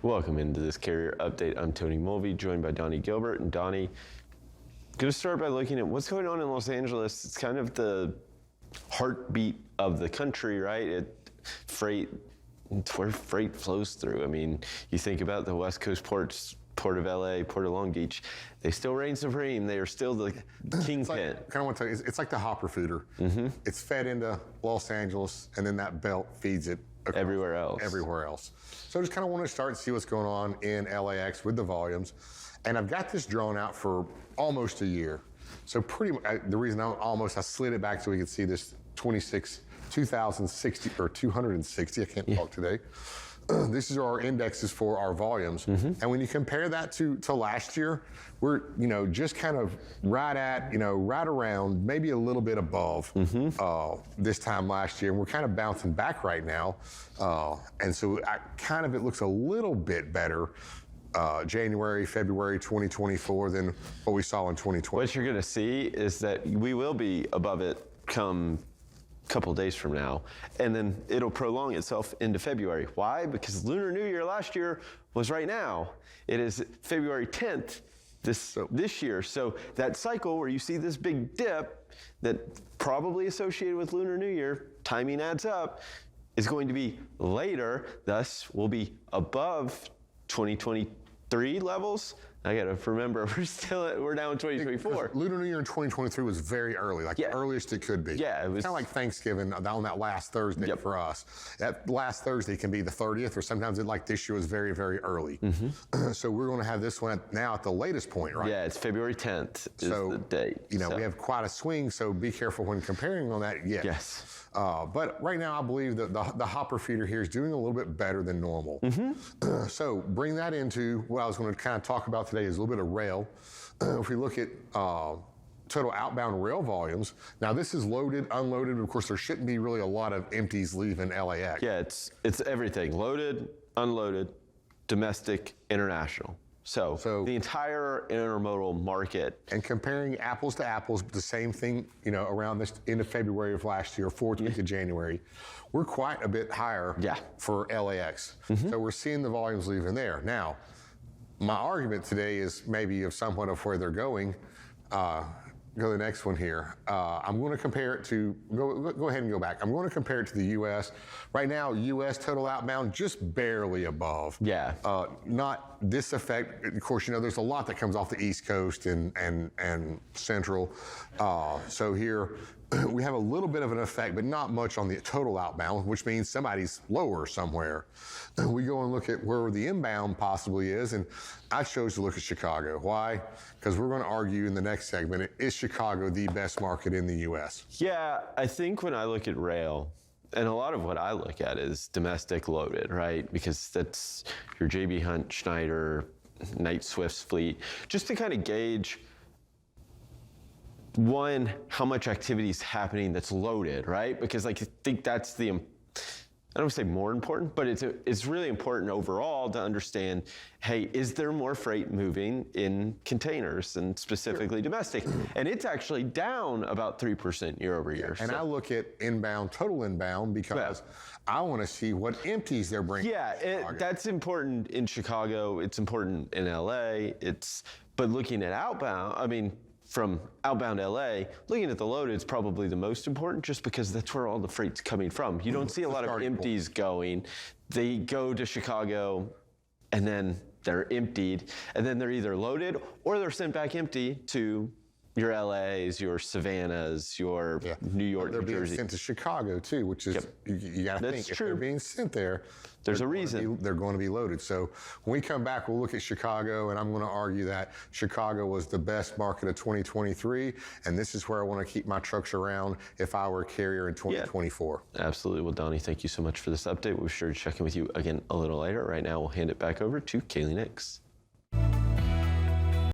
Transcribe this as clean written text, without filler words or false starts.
Welcome into this carrier update. I'm Tony Mulvey, joined by Donny Gilbert. And Donny, going to start by looking at what's going on in Los Angeles. It's kind of the heartbeat of the country, right? It's where freight flows through. I mean, you think about the West Coast ports, Port of LA, Port of Long Beach, they still reign supreme. They are still the kingpin. Kind of want to tell you, it's like the hopper feeder. It's fed into Los Angeles, and then that belt feeds it everywhere else. So just kind of want to start and see what's going on in LAX with the volumes. And I've got this drawn out for almost a year. So the reason I slid it back so we could see this 2060 or 260, I can't talk today. This is our indexes for our volumes. And when you compare that to last year, we're, just kind of right around, maybe a little bit above this time last year. And we're kind of bouncing back right now. And so it looks a little bit better January, February 2024 than what we saw in 2020. What you're going to see is that we will be above it come couple days from now, and then it'll prolong itself into February. Why? Because Lunar New Year last year was right now. It is February 10th this year. So that cycle where you see this big dip that probably associated with Lunar New Year, timing adds up, is going to be later. Thus, we'll be above 2023 levels. I gotta remember, we're now in 2024. Lunar New Year in 2023 was very early, the earliest it could be. Yeah, it was kind of like Thanksgiving on that last Thursday for us. That last Thursday can be the 30th, or sometimes this year was very, very early. So we're going to have this one now at the latest point, right? Yeah, it's February 10th is the date. We have quite a swing, so be careful when comparing on that. Yes. But right now, I believe that the hopper feeder here is doing a little bit better than normal. So bring that into what I was going to kind of talk about today is a little bit of rail. If we look at total outbound rail volumes, now this is loaded, unloaded. Of course, there shouldn't be really a lot of empties leaving LAX. Yeah, it's everything. Loaded, unloaded, domestic, international. So the entire intermodal market. And comparing apples to apples, the same thing, around this end of February of last year, 4th week of January, we're quite a bit higher for LAX. So we're seeing the volumes leaving there. Now, my argument today is maybe of somewhat of where they're going. Go to the next one here. I'm going to compare it to, go ahead and go back. I'm going to compare it to the U.S. Right now, U.S. total outbound just barely above. Yeah. Not this effect. Of course, there's a lot that comes off the East Coast and Central. So here, we have a little bit of an effect, but not much on the total outbound, which means somebody's lower somewhere. We go and look at where the inbound possibly is, and I chose to look at Chicago. Why? Because we're going to argue in the next segment, is Chicago the best market in the U.S.? Yeah, I think when I look at rail, and a lot of what I look at is domestic loaded, right? Because that's your J.B. Hunt, Schneider, Knight Swift's fleet, just to kind of gauge one, how much activity is happening that's loaded, right? Because I think that's I don't want to say more important, but it's really important overall to understand, hey, is there more freight moving in containers and specifically domestic? And it's actually down about 3% year over year. And I look at inbound, total inbound, because I want to see what empties they're bringing. Yeah, that's important in Chicago. It's important in LA. But looking at outbound, from outbound LA, looking at the loaded is probably the most important just because that's where all the freight's coming from. You don't see a lot of empties going. They go to Chicago and then they're emptied and then they're either loaded or they're sent back empty to your LAs, your Savannahs, your New York, New Jersey. They're being sent to Chicago too, which is, you got to think, if they're being sent there, there's a reason. They're going to be loaded. So when we come back, we'll look at Chicago, and I'm going to argue that Chicago was the best market of 2023, and this is where I want to keep my trucks around if I were a carrier in 2024. Yeah, absolutely. Well, Donny, thank you so much for this update. We'll be sure to check in with you again a little later. Right now, we'll hand it back over to Kaylee Nix.